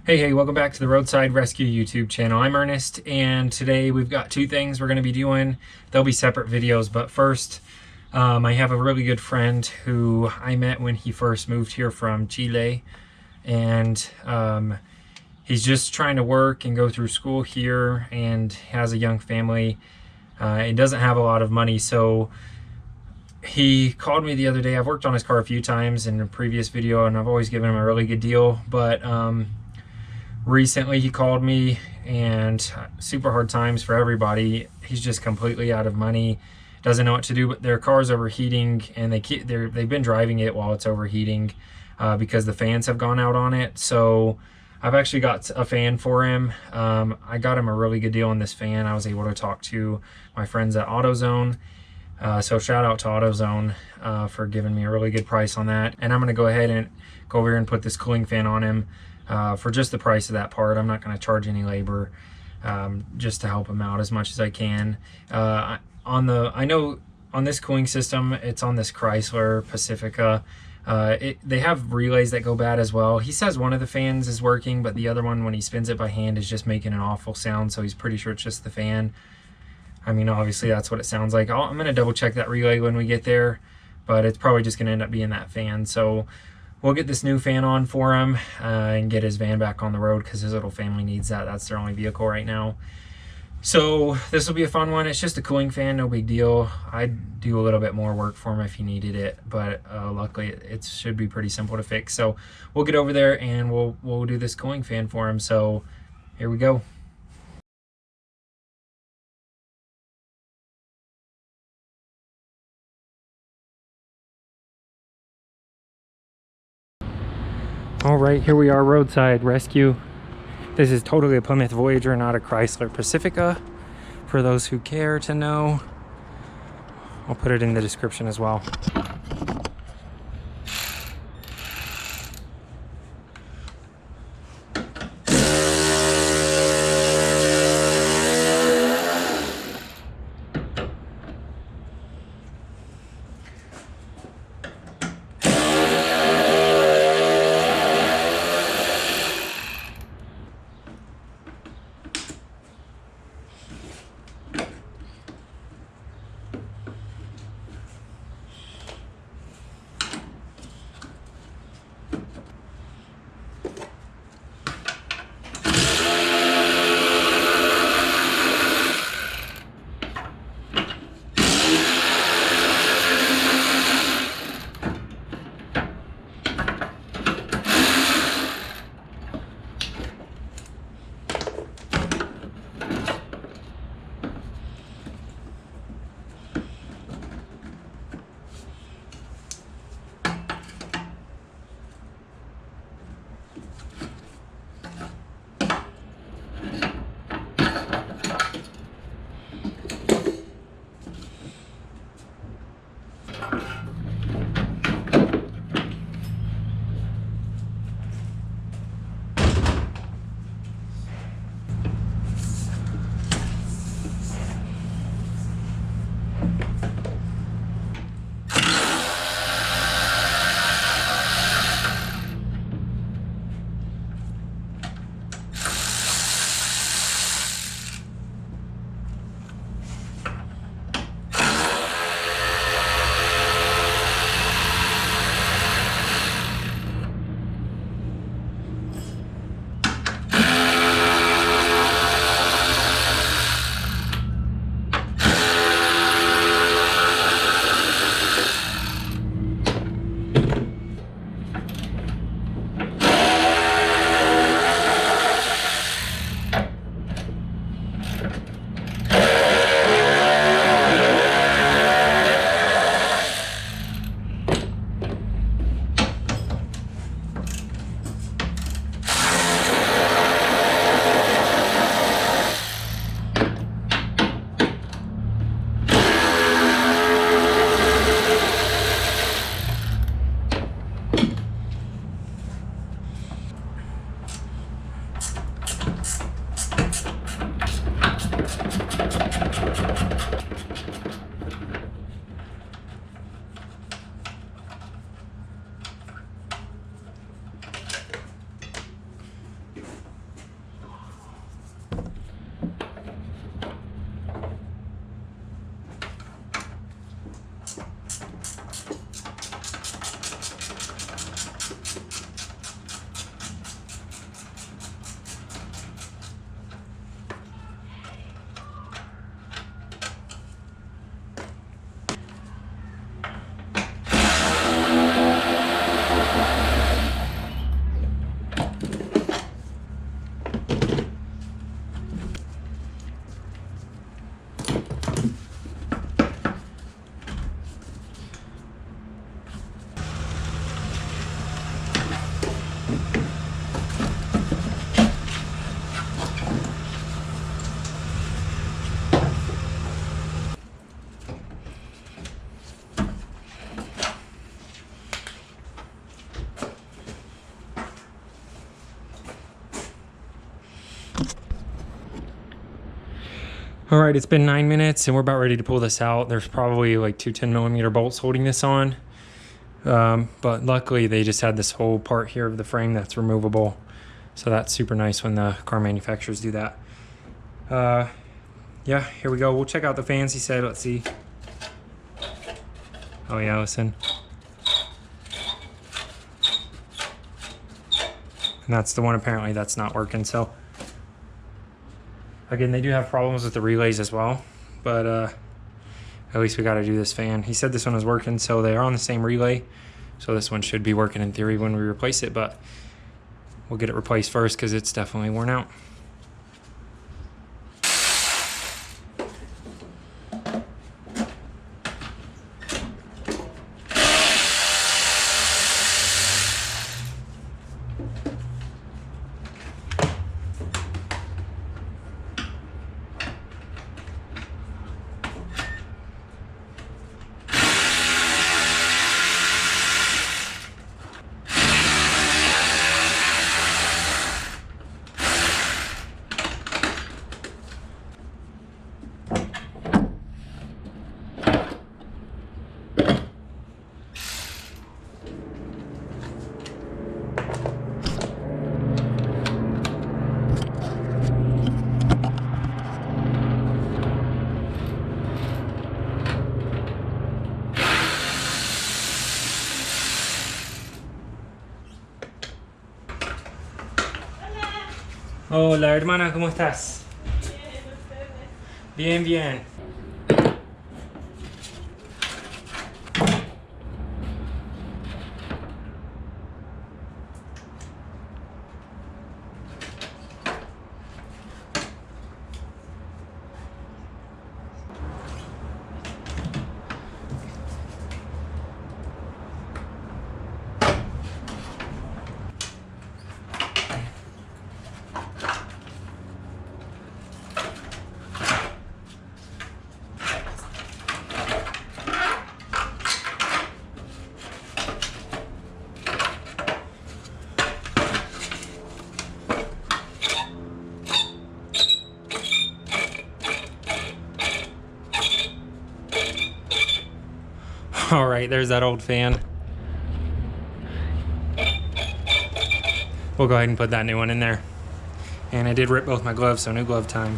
Hey, welcome back to the Roadside Rescue YouTube channel. I'm Ernest, and today we've got two things we're going to be doing. They'll be separate videos, but first, I have a really good friend who I met when he first moved here from Chile, and he's just trying to work and go through school here and has a young family. He doesn't have a lot of money, so he called me the other day. I've worked on his car a few times in a previous video, and I've always given him a really good deal, but recently he called me, and super hard times for everybody. He's just completely out of money, doesn't know what to do, but their car's overheating, and they've been driving it while it's overheating because the fans have gone out on it. So I've actually got a fan for him. I got him a really good deal on this fan. I was able to talk to my friends at AutoZone. So shout out to AutoZone for giving me a really good price on that. And I'm going to go ahead and go over here and put this cooling fan on him for just the price of that part. I'm not going to charge any labor, just to help him out as much as I can. I know on this cooling system, it's on this Chrysler Pacifica. They have relays that go bad as well. He says one of the fans is working, but the other one, when he spins it by hand, is just making an awful sound. So he's pretty sure it's just the fan. I mean, obviously that's what it sounds like. I'm going to double check that relay when we get there, but it's probably just going to end up being that fan. So we'll get this new fan on for him and get his van back on the road because his little family needs that. That's their only vehicle right now. So this will be a fun one. It's just a cooling fan, no big deal. I'd do a little bit more work for him if he needed it, but luckily it should be pretty simple to fix. So we'll get over there and we'll do this cooling fan for him. So here we go. All right, here we are, Roadside Rescue. This is totally a Plymouth Voyager, not a Chrysler Pacifica, for those who care to know. I'll put it in the description as well. All right, it's been 9 minutes and we're about ready to pull this out. There's probably like two 10mm bolts holding this on. But luckily they just had this whole part here of the frame that's removable. So that's super nice when the car manufacturers do that. Yeah, here we go. We'll check out the fans, he said. Let's see. Oh yeah, listen. And that's the one apparently that's not working. So again, they do have problems with the relays as well, but at least we got to do this fan. He said this one was working, so they are on the same relay. So this one should be working in theory when we replace it, but we'll get it replaced first because it's definitely worn out. Hola, hermana, ¿cómo estás? Bien, bien. All right, there's that old fan. We'll go ahead and put that new one in there. And I did rip both my gloves, so new glove time.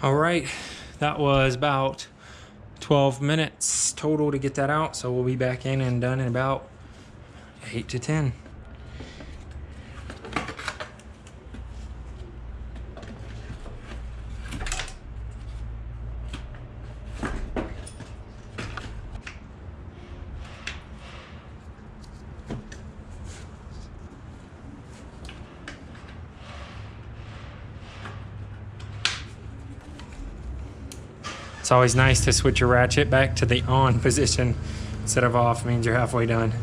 All right, that was about 12 minutes total to get that out. So we'll be back in and done in about 8 to 10. It's always nice to switch your ratchet back to the on position instead of off. Means you're halfway done.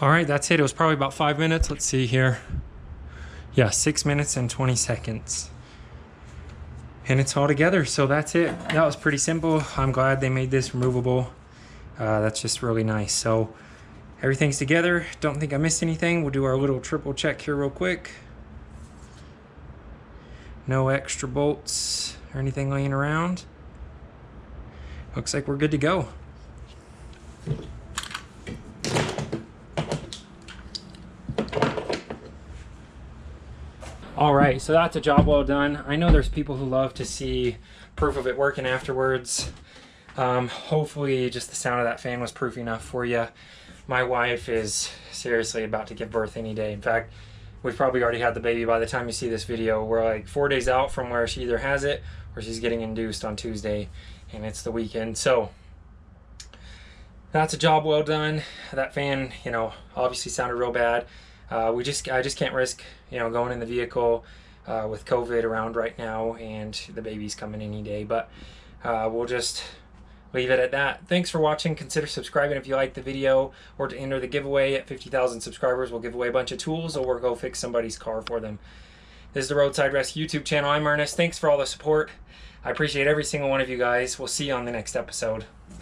All right, that's it. It was probably about 5 minutes. Let's see here. Yeah, 6 minutes and 20 seconds. And it's all together, so that's it. That was pretty simple. I'm glad they made this removable. That's just really nice. So everything's together. Don't think I missed anything. We'll do our little triple check here real quick. No extra bolts or anything laying around. Looks like we're good to go. All right, so that's a job well done. I know there's people who love to see proof of it working afterwards. Hopefully just the sound of that fan was proof enough for you. My wife is seriously about to give birth any day. In fact, we've probably already had the baby by the time you see this video. We're like 4 days out from where she either has it or she's getting induced on Tuesday, and it's the weekend. So that's a job well done. That fan, you know, obviously sounded real bad. I just can't risk, you know, going in the vehicle with COVID around right now, and the baby's coming any day. But we'll just leave it at that. Thanks for watching. Consider subscribing if you like the video, or to enter the giveaway at 50,000 subscribers. We'll give away a bunch of tools, or we'll go fix somebody's car for them. This is the Roadside Rescue YouTube channel. I'm Ernest. Thanks for all the support. I appreciate every single one of you guys. We'll see you on the next episode.